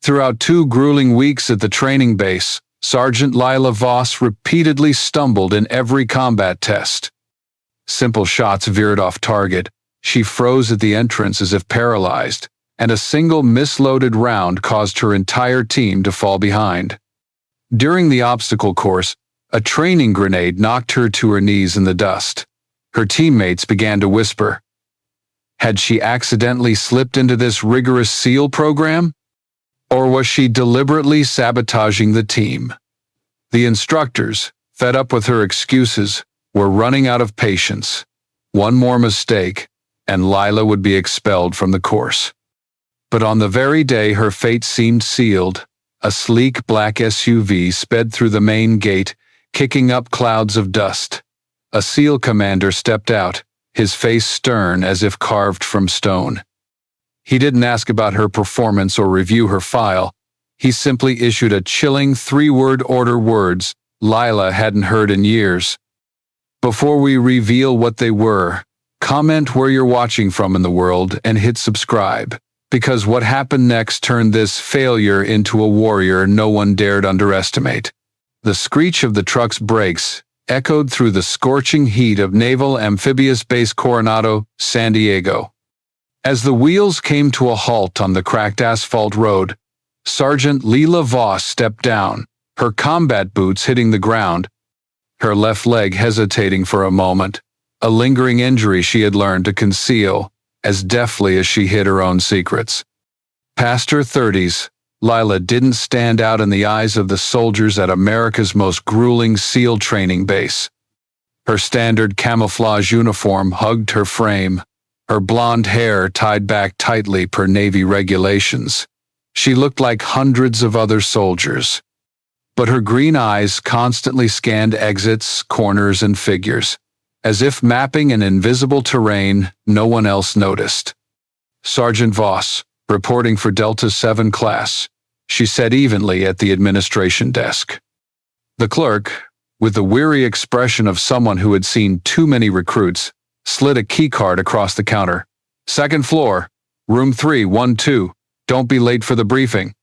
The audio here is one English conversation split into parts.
Throughout 2 grueling weeks at the training base, Sergeant Lila Voss repeatedly stumbled in every combat test. Simple shots veered off target, she froze at the entrance as if paralyzed, and a single misloaded round caused her entire team to fall behind. During the obstacle course, a training grenade knocked her to her knees in the dust. Her teammates began to whisper. Had she accidentally slipped into this rigorous SEAL program? Or was she deliberately sabotaging the team? The instructors, fed up with her excuses, were running out of patience. One more mistake, and Lila would be expelled from the course. But on the very day her fate seemed sealed, a sleek black SUV sped through the main gate, kicking up clouds of dust. A SEAL commander stepped out, his face stern as if carved from stone. He didn't ask about her performance or review her file. He simply issued a chilling 3-word order, words Lila hadn't heard in years. Before we reveal what they were, comment where you're watching from in the world and hit subscribe, because what happened next turned this failure into a warrior no one dared underestimate. The screech of the truck's brakes echoed through the scorching heat of Naval Amphibious Base Coronado, San Diego. As the wheels came to a halt on the cracked asphalt road, Sergeant Lila Voss stepped down, her combat boots hitting the ground, her left leg hesitating for a moment, a lingering injury she had learned to conceal as deftly as she hid her own secrets. Past her 30s, Lila didn't stand out in the eyes of the soldiers at America's most grueling SEAL training base. Her standard camouflage uniform hugged her frame, her blonde hair tied back tightly per Navy regulations. She looked like hundreds of other soldiers. But her green eyes constantly scanned exits, corners, and figures, as if mapping an invisible terrain no one else noticed. Sergeant Voss, reporting for Delta 7 class, she said evenly at the administration desk. The clerk, with the weary expression of someone who had seen too many recruits, slid a keycard across the counter. Second floor, room 312. Don't be late for the briefing.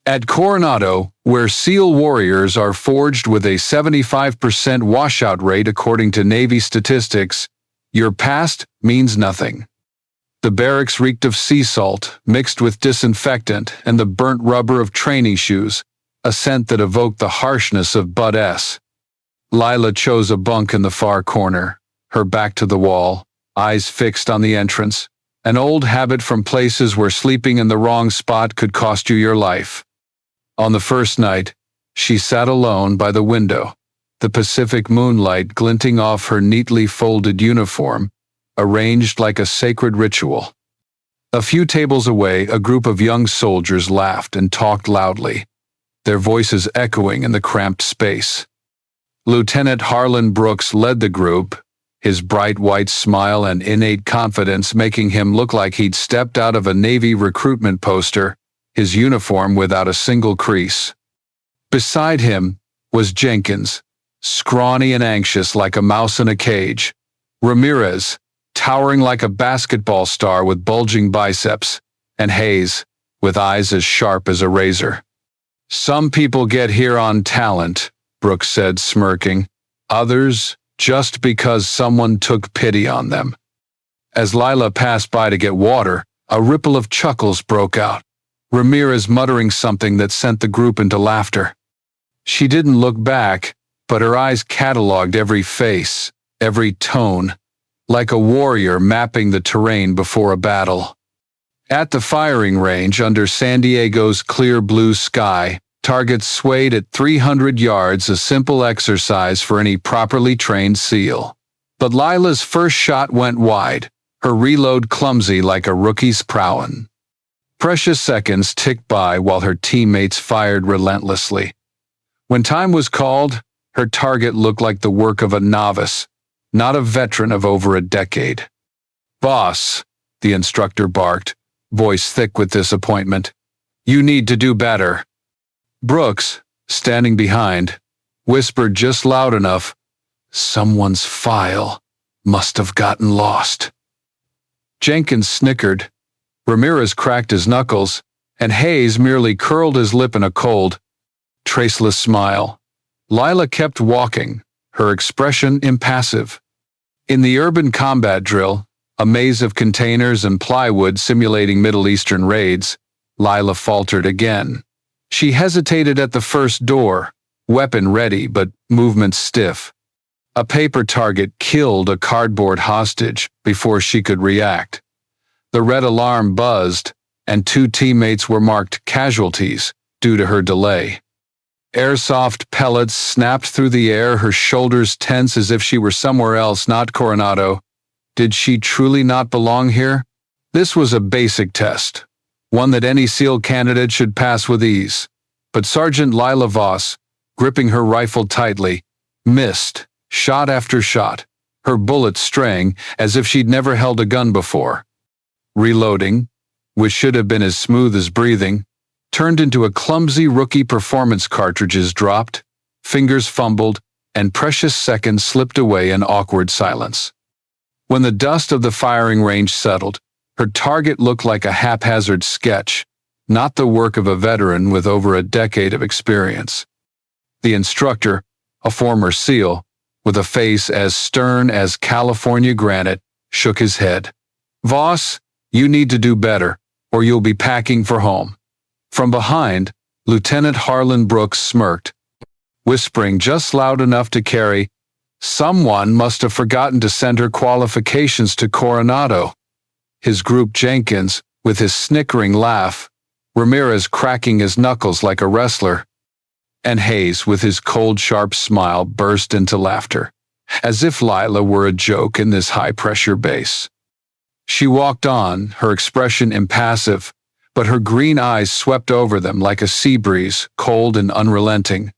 At Coronado, where SEAL warriors are forged with a 75% washout rate according to Navy statistics, your past means nothing. The barracks reeked of sea salt, mixed with disinfectant and the burnt rubber of training shoes, a scent that evoked the harshness of Bud S. Lila chose a bunk in the far corner, her back to the wall, eyes fixed on the entrance, an old habit from places where sleeping in the wrong spot could cost you your life. On the first night, she sat alone by the window, the Pacific moonlight glinting off her neatly folded uniform, arranged like a sacred ritual. A few tables away, a group of young soldiers laughed and talked loudly, their voices echoing in the cramped space. Lieutenant Harlan Brooks led the group, his bright white smile and innate confidence making him look like he'd stepped out of a Navy recruitment poster, his uniform without a single crease. Beside him was Jenkins, scrawny and anxious like a mouse in a cage. Ramirez, towering like a basketball star with bulging biceps, and Hayes, with eyes as sharp as a razor. Some people get here on talent, Brooks said, smirking. Others, just because someone took pity on them. As Lila passed by to get water, a ripple of chuckles broke out, Ramirez muttering something that sent the group into laughter. She didn't look back, but her eyes cataloged every face, every tone, like a warrior mapping the terrain before a battle. At the firing range under San Diego's clear blue sky, targets swayed at 300 yards, a simple exercise for any properly trained SEAL. But Lila's first shot went wide, her reload clumsy like a rookie's prowin. Precious seconds ticked by while her teammates fired relentlessly. When time was called, her target looked like the work of a novice, not a veteran of over a decade. "Boss," the instructor barked, voice thick with disappointment. "You need to do better." Brooks, standing behind, whispered just loud enough, "Someone's file must have gotten lost." Jenkins snickered. Ramirez cracked his knuckles. and Hayes merely curled his lip in a cold, traceless smile. Lila kept walking, her expression impassive. In the urban combat drill, a maze of containers and plywood simulating Middle Eastern raids, Lila faltered again. She hesitated at the first door, weapon ready but movement stiff. A paper target killed a cardboard hostage before she could react. The red alarm buzzed, and 2 teammates were marked casualties due to her delay. Airsoft pellets snapped through the air, her shoulders tense as if she were somewhere else, not Coronado. Did she truly not belong here? This was a basic test, one that any SEAL candidate should pass with ease. But Sergeant Lila Voss, gripping her rifle tightly, missed, shot after shot, her bullets straying as if she'd never held a gun before. Reloading, which should have been as smooth as breathing, turned into a clumsy rookie performance. Cartridges dropped, fingers fumbled, and precious seconds slipped away in awkward silence. When the dust of the firing range settled, her target looked like a haphazard sketch, not the work of a veteran with over a decade of experience. The instructor, a former SEAL, with a face as stern as California granite, shook his head. "Voss, you need to do better, or you'll be packing for home." From behind, Lieutenant Harlan Brooks smirked, whispering just loud enough to carry, "Someone must have forgotten to send her qualifications to Coronado." His group Jenkins, with his snickering laugh, Ramirez cracking his knuckles like a wrestler, and Hayes, with his cold, sharp smile, burst into laughter, as if Lila were a joke in this high-pressure base. She walked on, her expression impassive, but her green eyes swept over them like a sea breeze, cold and unrelenting.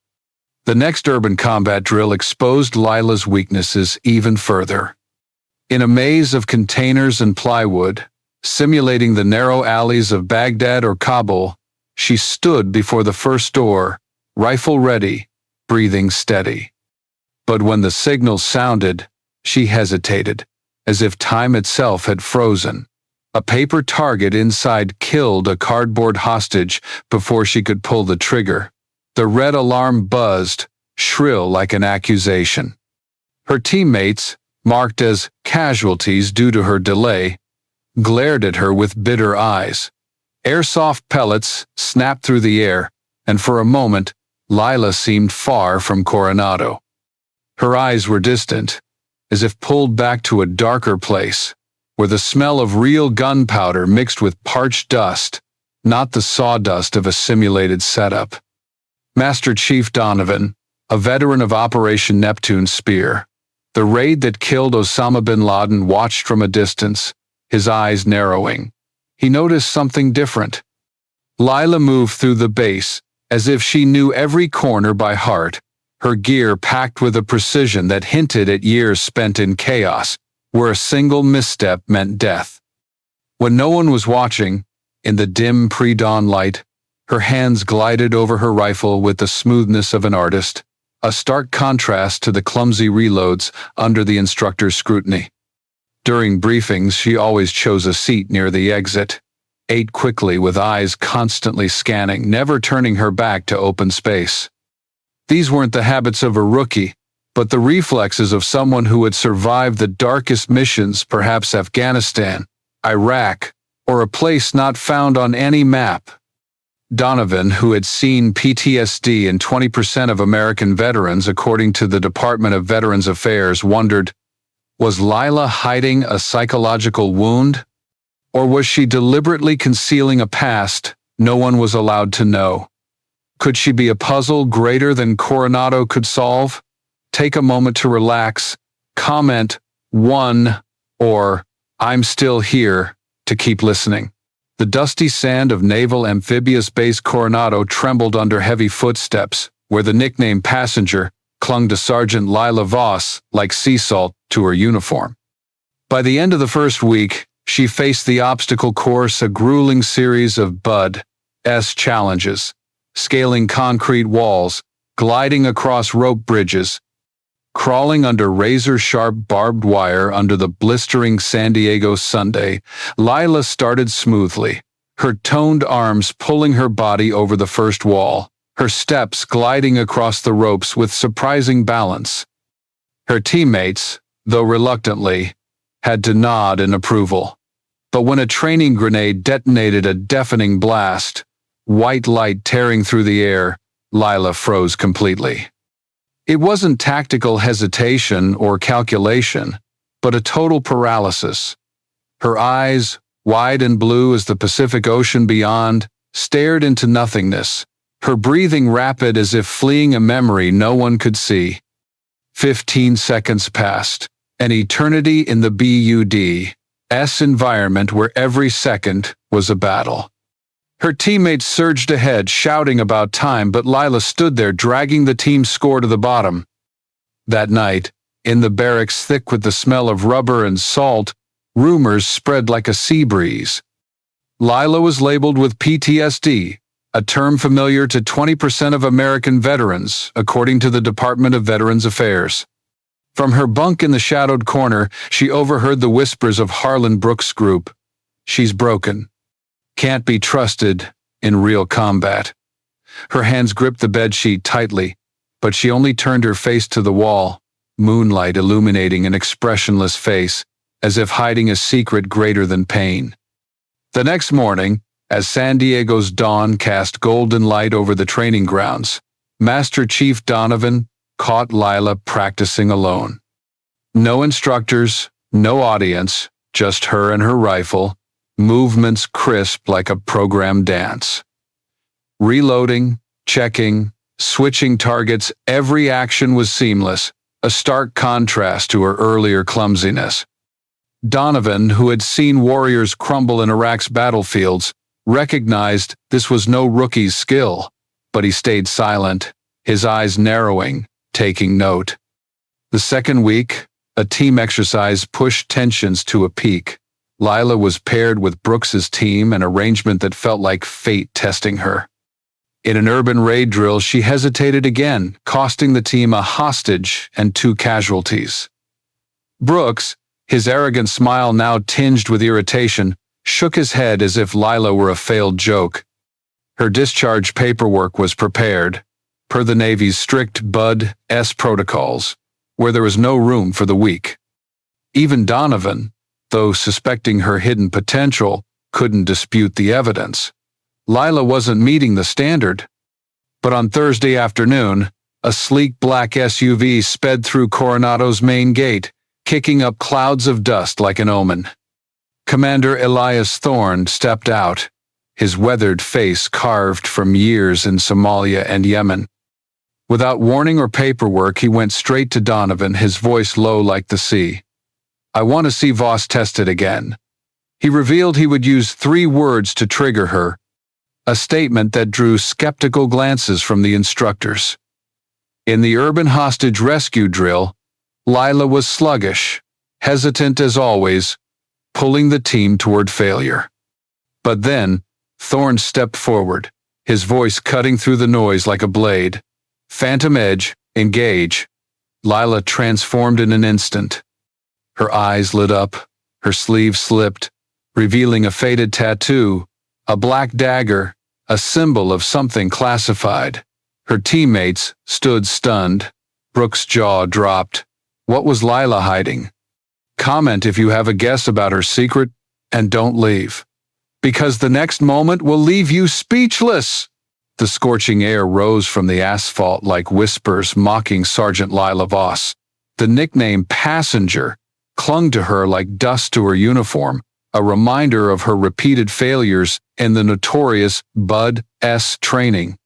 The next urban combat drill exposed Lila's weaknesses even further. In a maze of containers and plywood, simulating the narrow alleys of Baghdad or Kabul, she stood before the first door, rifle ready, breathing steady. But when the signal sounded, she hesitated, as if time itself had frozen. A paper target inside killed a cardboard hostage before she could pull the trigger. The red alarm buzzed, shrill like an accusation. Her teammates, marked as casualties due to her delay, glared at her with bitter eyes. Airsoft pellets snapped through the air, and for a moment, Lila seemed far from Coronado. Her eyes were distant, as if pulled back to a darker place, where the smell of real gunpowder mixed with parched dust, not the sawdust of a simulated setup. Master Chief Donovan, a veteran of Operation Neptune's Spear, the raid that killed Osama bin Laden, watched from a distance, his eyes narrowing. He noticed something different. Lila moved through the base, as if she knew every corner by heart, her gear packed with a precision that hinted at years spent in chaos, where a single misstep meant death. When no one was watching, in the dim pre-dawn light, her hands glided over her rifle with the smoothness of an artist, a stark contrast to the clumsy reloads under the instructor's scrutiny. During briefings, she always chose a seat near the exit, ate quickly with eyes constantly scanning, never turning her back to open space. These weren't the habits of a rookie, but the reflexes of someone who had survived the darkest missions, perhaps Afghanistan, Iraq, or a place not found on any map. Donovan, who had seen PTSD in 20% of American veterans according to the Department of Veterans Affairs, wondered, was Lila hiding a psychological wound? Or was she deliberately concealing a past no one was allowed to know? Could she be a puzzle greater than Coronado could solve? Take a moment to relax, comment "1" or "I'm still here" to keep listening. The dusty sand of Naval Amphibious Base Coronado trembled under heavy footsteps, where the nickname Passenger clung to Sergeant Lila Voss like sea salt to her uniform. By the end of the first week, she faced the obstacle course, a grueling series of BUD-S challenges, scaling concrete walls, gliding across rope bridges, crawling under razor-sharp barbed wire under the blistering San Diego Sunday. Lila started smoothly, her toned arms pulling her body over the first wall, her steps gliding across the ropes with surprising balance. Her teammates, though reluctantly, had to nod in approval. But when a training grenade detonated a deafening blast, white light tearing through the air, Lila froze completely. It wasn't tactical hesitation or calculation, but a total paralysis. Her eyes, wide and blue as the Pacific Ocean beyond, stared into nothingness, her breathing rapid as if fleeing a memory no one could see. 15 seconds passed, an eternity in the BUD's environment where every second was a battle. Her teammates surged ahead, shouting about time, but Lila stood there, dragging the team's score to the bottom. That night, in the barracks thick with the smell of rubber and salt, rumors spread like a sea breeze. Lila was labeled with PTSD, a term familiar to 20% of American veterans, according to the Department of Veterans Affairs. From her bunk in the shadowed corner, she overheard the whispers of Harlan Brooks' group. "She's broken. Can't be trusted in real combat." Her hands gripped the bedsheet tightly, but she only turned her face to the wall, moonlight illuminating an expressionless face, as if hiding a secret greater than pain. The next morning, as San Diego's dawn cast golden light over the training grounds, Master Chief Donovan caught Lila practicing alone. No instructors, no audience, just her and her rifle, movements crisp like a programmed dance. Reloading, checking, switching targets, every action was seamless, a stark contrast to her earlier clumsiness. Donovan, who had seen warriors crumble in Iraq's battlefields, recognized this was no rookie's skill, but he stayed silent, his eyes narrowing, taking note. The second week, a team exercise pushed tensions to a peak. Lila was paired with Brooks's team, an arrangement that felt like fate testing her. In an urban raid drill, she hesitated again, costing the team a hostage and 2 casualties. Brooks, his arrogant smile now tinged with irritation, shook his head as if Lila were a failed joke. Her discharge paperwork was prepared, per the Navy's strict BUD-S protocols, where there was no room for the weak. Even Donovan, though suspecting her hidden potential, couldn't dispute the evidence. Lila wasn't meeting the standard. But on Thursday afternoon, a sleek black SUV sped through Coronado's main gate, kicking up clouds of dust like an omen. Commander Elias Thorne stepped out, his weathered face carved from years in Somalia and Yemen. Without warning or paperwork, he went straight to Donovan, his voice low like the sea. "I want to see Voss tested again." He revealed he would use 3 words to trigger her, a statement that drew skeptical glances from the instructors. In the urban hostage rescue drill, Lila was sluggish, hesitant as always, pulling the team toward failure. But then, Thorne stepped forward, his voice cutting through the noise like a blade. "Phantom Edge, engage." Lila transformed in an instant. Her eyes lit up, her sleeve slipped, revealing a faded tattoo, a black dagger, a symbol of something classified. Her teammates stood stunned. Brooks' jaw dropped. What was Lila hiding? Comment if you have a guess about her secret, and don't leave, because the next moment will leave you speechless. The scorching air rose from the asphalt like whispers mocking Sergeant Lila Voss. The nickname Passenger clung to her like dust to her uniform, a reminder of her repeated failures in the notorious BUD-S training.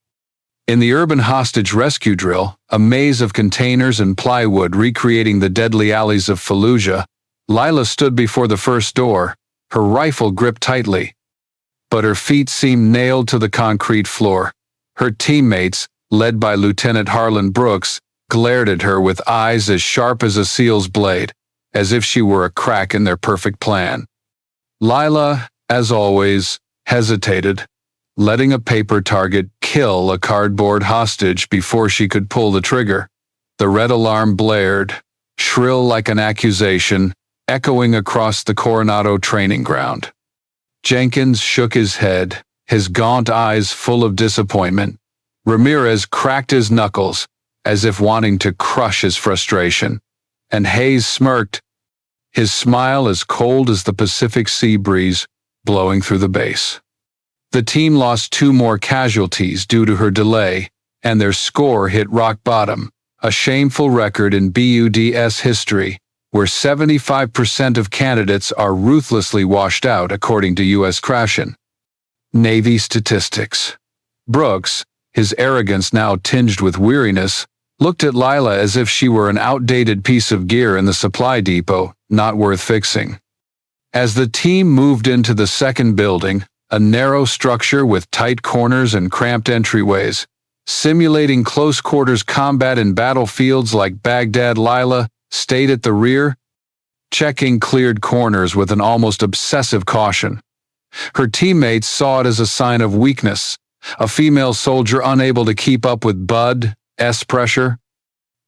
In the urban hostage rescue drill, a maze of containers and plywood recreating the deadly alleys of Fallujah, Lila stood before the first door, her rifle gripped tightly. But her feet seemed nailed to the concrete floor. Her teammates, led by Lieutenant Harlan Brooks, glared at her with eyes as sharp as a seal's blade, as if she were a crack in their perfect plan. Lila, as always, hesitated, letting a paper target kill a cardboard hostage before she could pull the trigger. The red alarm blared, shrill like an accusation, echoing across the Coronado training ground. Jenkins shook his head, his gaunt eyes full of disappointment. Ramirez cracked his knuckles, as if wanting to crush his frustration. And Hayes smirked, his smile as cold as the Pacific sea breeze blowing through the base. The team lost 2 more casualties due to her delay, and their score hit rock bottom, a shameful record in BUDS history, where 75% of candidates are ruthlessly washed out according to U.S. Crashin. Navy statistics. Brooks, his arrogance now tinged with weariness, looked at Lila as if she were an outdated piece of gear in the supply depot, not worth fixing. As the team moved into the second building, a narrow structure with tight corners and cramped entryways, simulating close-quarters combat in battlefields like Baghdad, Lila stayed at the rear, checking cleared corners with an almost obsessive caution. Her teammates saw it as a sign of weakness, a female soldier unable to keep up with Bud's pressure.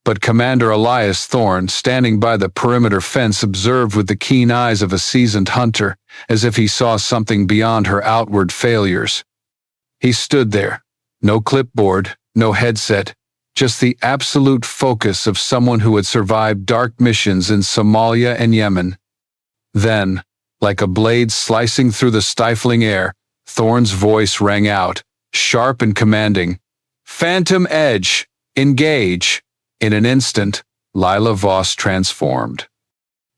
But Commander Elias Thorne, standing by the perimeter fence, observed with the keen eyes of a seasoned hunter, as if he saw something beyond her outward failures. He stood there, no clipboard, no headset, just the absolute focus of someone who had survived dark missions in Somalia and Yemen. Then, like a blade slicing through the stifling air, Thorne's voice rang out, sharp and commanding. "Phantom Edge! Engage!" In an instant, Lila Voss transformed.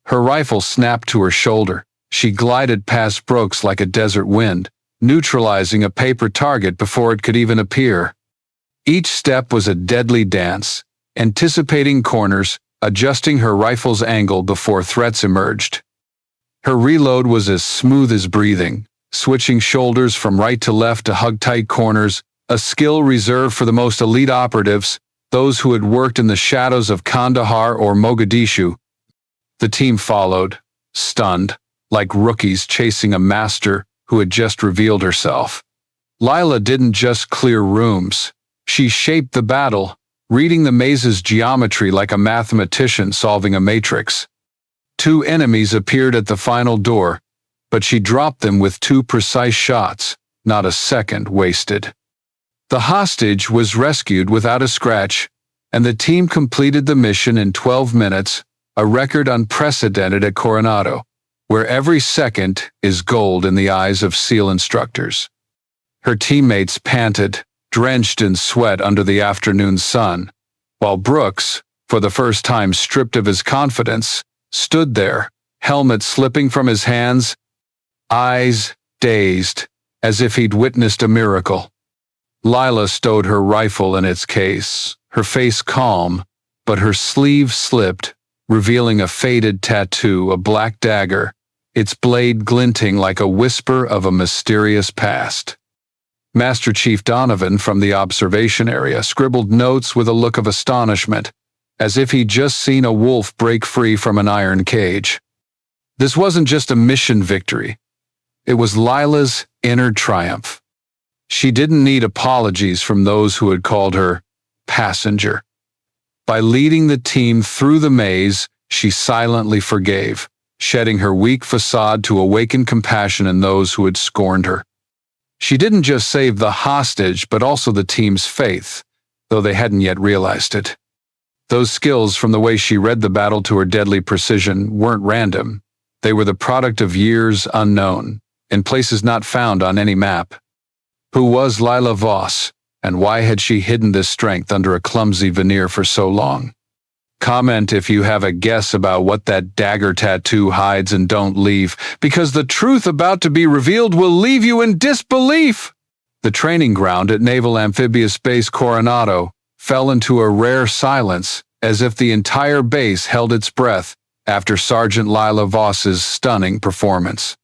Her rifle snapped to her shoulder. She glided past Brooks like a desert wind, neutralizing a paper target before it could even appear. Each step was a deadly dance, anticipating corners, adjusting her rifle's angle before threats emerged. Her reload was as smooth as breathing, switching shoulders from right to left to hug tight corners, a skill reserved for the most elite operatives, those who had worked in the shadows of Kandahar or Mogadishu. The team followed, stunned, like rookies chasing a master who had just revealed herself. Lila didn't just clear rooms. She shaped the battle, reading the maze's geometry like a mathematician solving a matrix. 2 enemies appeared at the final door, but she dropped them with 2 precise shots, not a second wasted. The hostage was rescued without a scratch, and the team completed the mission in 12 minutes, a record unprecedented at Coronado, where every second is gold in the eyes of SEAL instructors. Her teammates panted, drenched in sweat under the afternoon sun, while Brooks, for the first time stripped of his confidence, stood there, helmet slipping from his hands, eyes dazed, as if he'd witnessed a miracle. Lila stowed her rifle in its case, her face calm, but her sleeve slipped, revealing a faded tattoo, a black dagger, its blade glinting like a whisper of a mysterious past. Master Chief Donovan from the observation area scribbled notes with a look of astonishment, as if he'd just seen a wolf break free from an iron cage. This wasn't just a mission victory. It was Lila's inner triumph. She didn't need apologies from those who had called her passenger. By leading the team through the maze, she silently forgave, shedding her weak facade to awaken compassion in those who had scorned her. She didn't just save the hostage, but also the team's faith, though they hadn't yet realized it. Those skills, from the way she read the battle to her deadly precision, weren't random. They were the product of years unknown, in places not found on any map. Who was Lila Voss, and why had she hidden this strength under a clumsy veneer for so long? Comment if you have a guess about what that dagger tattoo hides, and don't leave, because the truth about to be revealed will leave you in disbelief. The training ground at Naval Amphibious Base Coronado fell into a rare silence, as if the entire base held its breath after Sergeant Lila Voss's stunning performance.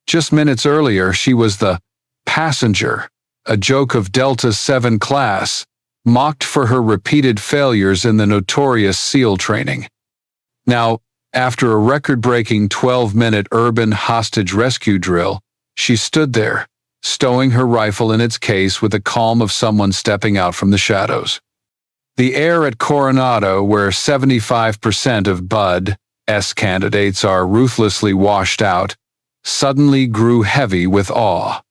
Just minutes earlier, she was the passenger, a joke of Delta 7 class, mocked for her repeated failures in the notorious SEAL training. Now, after a record-breaking 12-minute urban hostage rescue drill, she stood there, stowing her rifle in its case with the calm of someone stepping out from the shadows. The air at Coronado, where 75% of Bud's candidates are ruthlessly washed out, suddenly grew heavy with awe.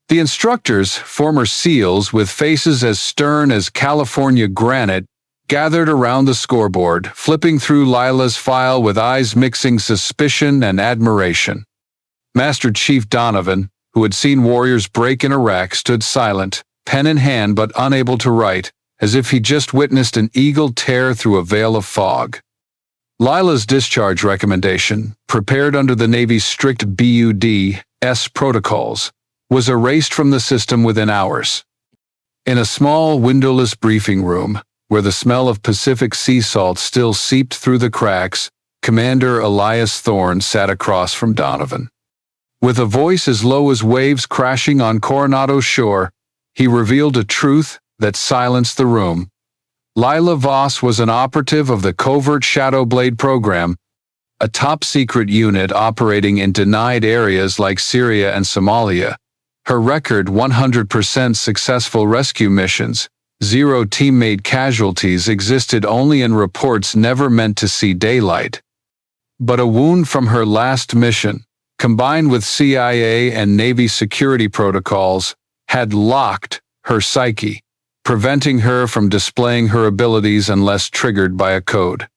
The instructors, former SEALs with faces as stern as California granite, gathered around the scoreboard, flipping through Lila's file with eyes mixing suspicion and admiration. Master Chief Donovan, who had seen warriors break in Iraq, stood silent, pen in hand but unable to write, as if he just witnessed an eagle tear through a veil of fog. Lila's discharge recommendation, prepared under the Navy's strict BUD-S protocols, was erased from the system within hours. In a small, windowless briefing room, where the smell of Pacific sea salt still seeped through the cracks, Commander Elias Thorne sat across from Donovan. With a voice as low as waves crashing on Coronado's shore, he revealed a truth that silenced the room. Lila Voss was an operative of the covert Shadow Blade program, a top-secret unit operating in denied areas like Syria and Somalia. Her record: 100% successful rescue missions, 0 teammate casualties, existed only in reports never meant to see daylight. But a wound from her last mission, combined with CIA and Navy security protocols, had locked her psyche, preventing her from displaying her abilities unless triggered by a code.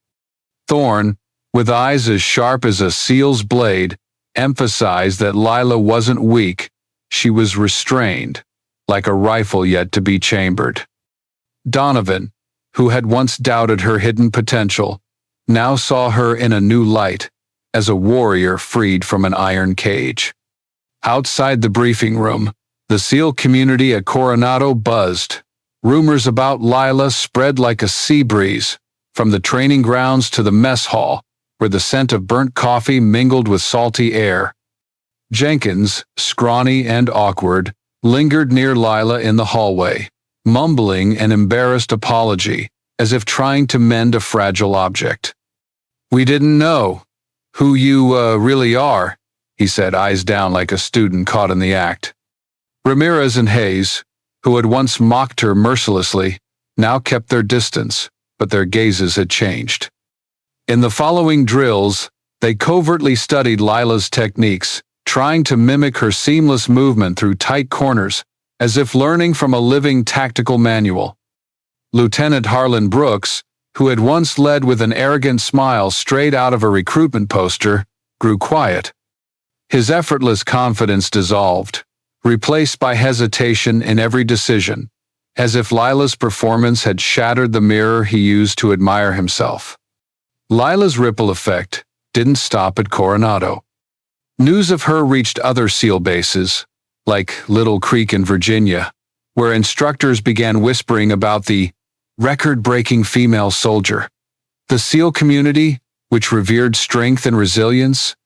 Thorne, with eyes as sharp as a seal's blade, emphasized that Lila wasn't weak. She was restrained, like a rifle yet to be chambered. Donovan, who had once doubted her hidden potential, now saw her in a new light, as a warrior freed from an iron cage. Outside the briefing room, the SEAL community at Coronado buzzed. Rumors about Lila spread like a sea breeze, from the training grounds to the mess hall, where the scent of burnt coffee mingled with salty air. Jenkins, scrawny and awkward, lingered near Lila in the hallway, mumbling an embarrassed apology, as if trying to mend a fragile object. "We didn't know who you really are," he said, eyes down like a student caught in the act. Ramirez and Hayes, who had once mocked her mercilessly, now kept their distance, but their gazes had changed. In the following drills, they covertly studied Lila's techniques, trying to mimic her seamless movement through tight corners, as if learning from a living tactical manual. Lieutenant Harlan Brooks, who had once led with an arrogant smile straight out of a recruitment poster, grew quiet. His effortless confidence dissolved, replaced by hesitation in every decision, as if Lila's performance had shattered the mirror he used to admire himself. Lila's ripple effect didn't stop at Coronado. News of her reached other SEAL bases, like Little Creek in Virginia, where instructors began whispering about the record-breaking female soldier. The SEAL community, which revered strength and resilience,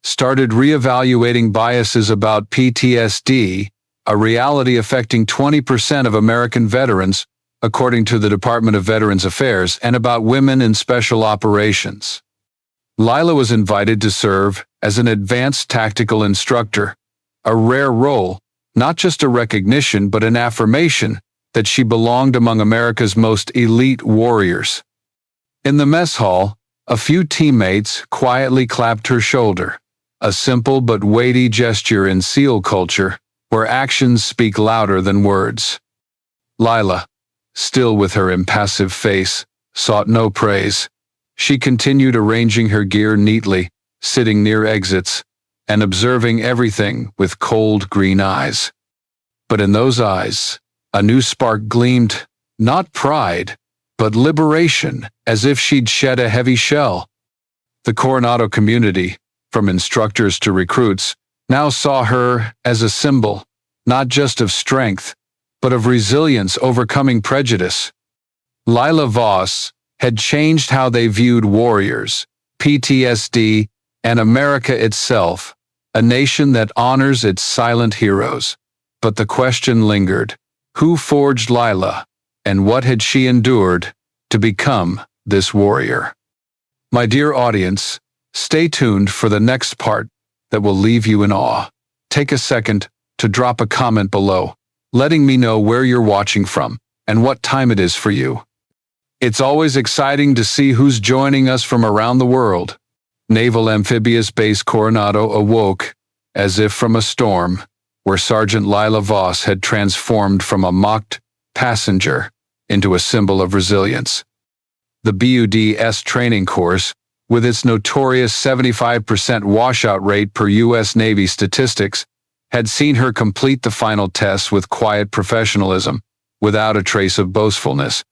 started reevaluating biases about PTSD, a reality affecting 20% of American veterans, according to the Department of Veterans Affairs, and about women in special operations. Lila was invited to serve as an advanced tactical instructor, a rare role, not just a recognition but an affirmation that she belonged among America's most elite warriors. In the mess hall, a few teammates quietly clapped her shoulder, a simple but weighty gesture in SEAL culture, where actions speak louder than words. Lila, still with her impassive face, sought no praise. She continued arranging her gear neatly, sitting near exits, and observing everything with cold green eyes. But in those eyes, a new spark gleamed, not pride, but liberation, as if she'd shed a heavy shell. The Coronado community, from instructors to recruits, now saw her as a symbol, not just of strength, but of resilience overcoming prejudice. Lila Voss had changed how they viewed warriors, PTSD, and America itself, a nation that honors its silent heroes. But the question lingered: who forged Lila, and what had she endured to become this warrior? My dear audience, stay tuned for the next part that will leave you in awe. Take a second to drop a comment below, letting me know where you're watching from and what time it is for you. It's always exciting to see who's joining us from around the world. Naval Amphibious Base Coronado awoke as if from a storm, where Sergeant Lila Voss had transformed from a mocked passenger into a symbol of resilience. The BUD-S training course, with its notorious 75% washout rate per U.S. Navy statistics, had seen her complete the final tests with quiet professionalism, without a trace of boastfulness.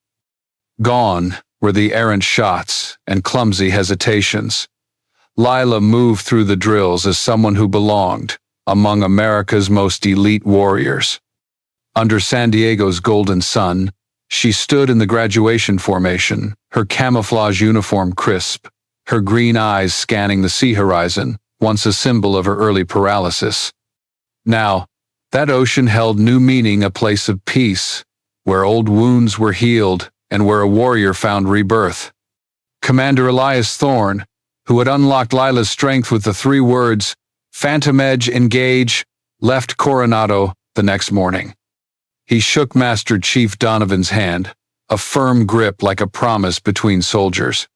Gone were the errant shots and clumsy hesitations. Lila moved through the drills as someone who belonged among America's most elite warriors. Under San Diego's golden sun, she stood in the graduation formation, her camouflage uniform crisp, her green eyes scanning the sea horizon, once a symbol of her early paralysis. Now, that ocean held new meaning, a place of peace, where old wounds were healed and where a warrior found rebirth. Commander Elias Thorne, who had unlocked Lila's strength with the 3 words, "Phantom Edge, engage," left Coronado the next morning. He shook Master Chief Donovan's hand, a firm grip like a promise between soldiers.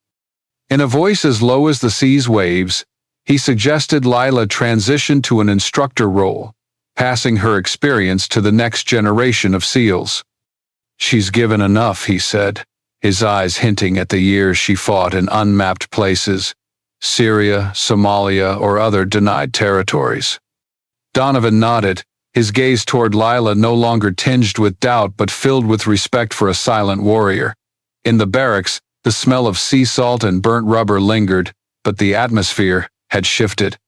In a voice as low as the sea's waves, he suggested Lila transition to an instructor role, passing her experience to the next generation of SEALs. "She's given enough," he said, his eyes hinting at the years she fought in unmapped places, Syria, Somalia, or other denied territories. Donovan nodded, his gaze toward Lila no longer tinged with doubt but filled with respect for a silent warrior. In the barracks, the smell of sea salt and burnt rubber lingered, but the atmosphere had shifted.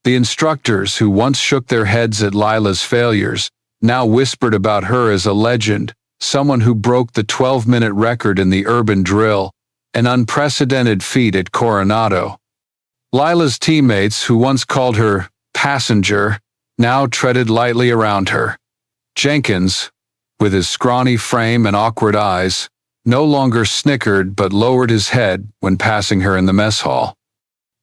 The instructors, who once shook their heads at Lila's failures, now whispered about her as a legend, someone who broke the 12-minute record in the urban drill, an unprecedented feat at Coronado. Lila's teammates, who once called her passenger, now treaded lightly around her. Jenkins, with his scrawny frame and awkward eyes, no longer snickered but lowered his head when passing her in the mess hall.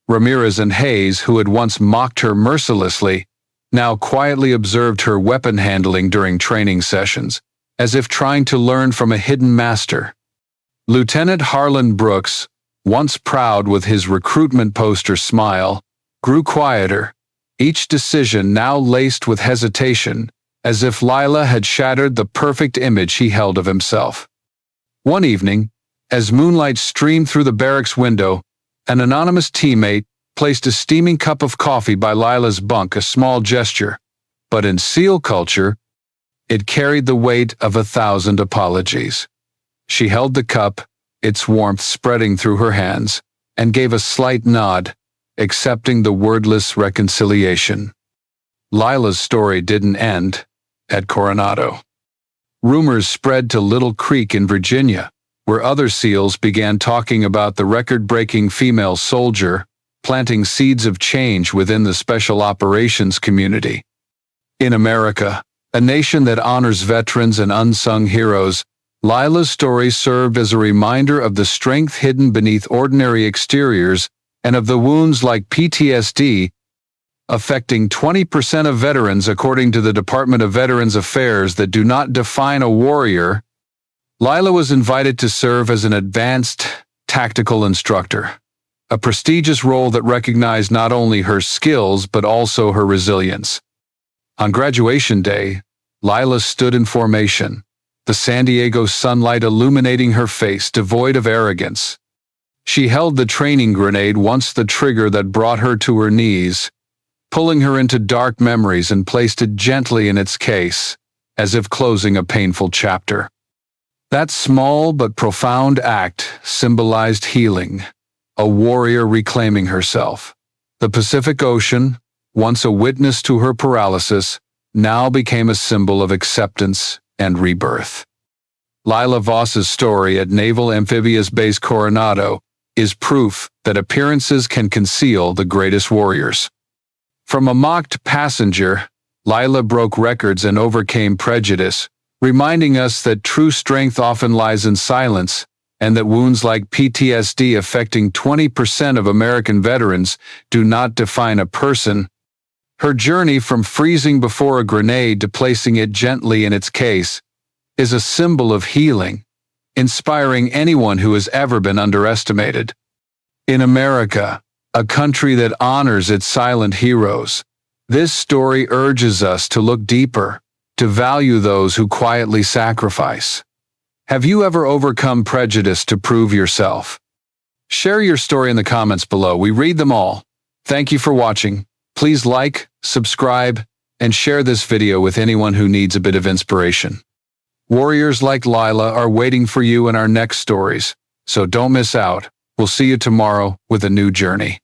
Ramirez and Hayes, who had once mocked her mercilessly, now quietly observed her weapon handling during training sessions, as if trying to learn from a hidden master. Lieutenant Harlan Brooks, once proud with his recruitment poster smile, grew quieter, each decision now laced with hesitation, as if Lila had shattered the perfect image he held of himself. One evening, as moonlight streamed through the barracks window, an anonymous teammate placed a steaming cup of coffee by Lila's bunk, a small gesture, but in SEAL culture, it carried the weight of 1,000 apologies. She held the cup, its warmth spreading through her hands, and gave a slight nod, accepting the wordless reconciliation. Lila's story didn't end at Coronado. Rumors spread to Little Creek in Virginia, where other SEALs began talking about the record-breaking female soldier, planting seeds of change within the special operations community. In America, a nation that honors veterans and unsung heroes, Lila's story served as a reminder of the strength hidden beneath ordinary exteriors and of the wounds like PTSD affecting 20% of veterans, according to the Department of Veterans Affairs, that do not define a warrior. Lila was invited to serve as an advanced tactical instructor, a prestigious role that recognized not only her skills but also her resilience. On graduation day, Lila stood in formation, the San Diego sunlight illuminating her face, devoid of arrogance. She held the training grenade, once the trigger that brought her to her knees, pulling her into dark memories, and placed it gently in its case, as if closing a painful chapter. That small but profound act symbolized healing, a warrior reclaiming herself. The Pacific Ocean, once a witness to her paralysis, now became a symbol of acceptance and rebirth. Lila Voss's story at Naval Amphibious Base Coronado is proof that appearances can conceal the greatest warriors. From a mocked passenger, Lila broke records and overcame prejudice, reminding us that true strength often lies in silence, and that wounds like PTSD affecting 20% of American veterans do not define a person. Her journey from freezing before a grenade to placing it gently in its case is a symbol of healing, inspiring anyone who has ever been underestimated. In America, a country that honors its silent heroes, This story urges us to look deeper, to value those who quietly sacrifice. Have you ever overcome prejudice to prove yourself? Share your story in the comments below. We read them all. Thank you for watching. Please like, subscribe, and share this video with anyone who needs a bit of inspiration. Warriors like Lila are waiting for you in our next stories, so don't miss out. We'll see you tomorrow with a new journey.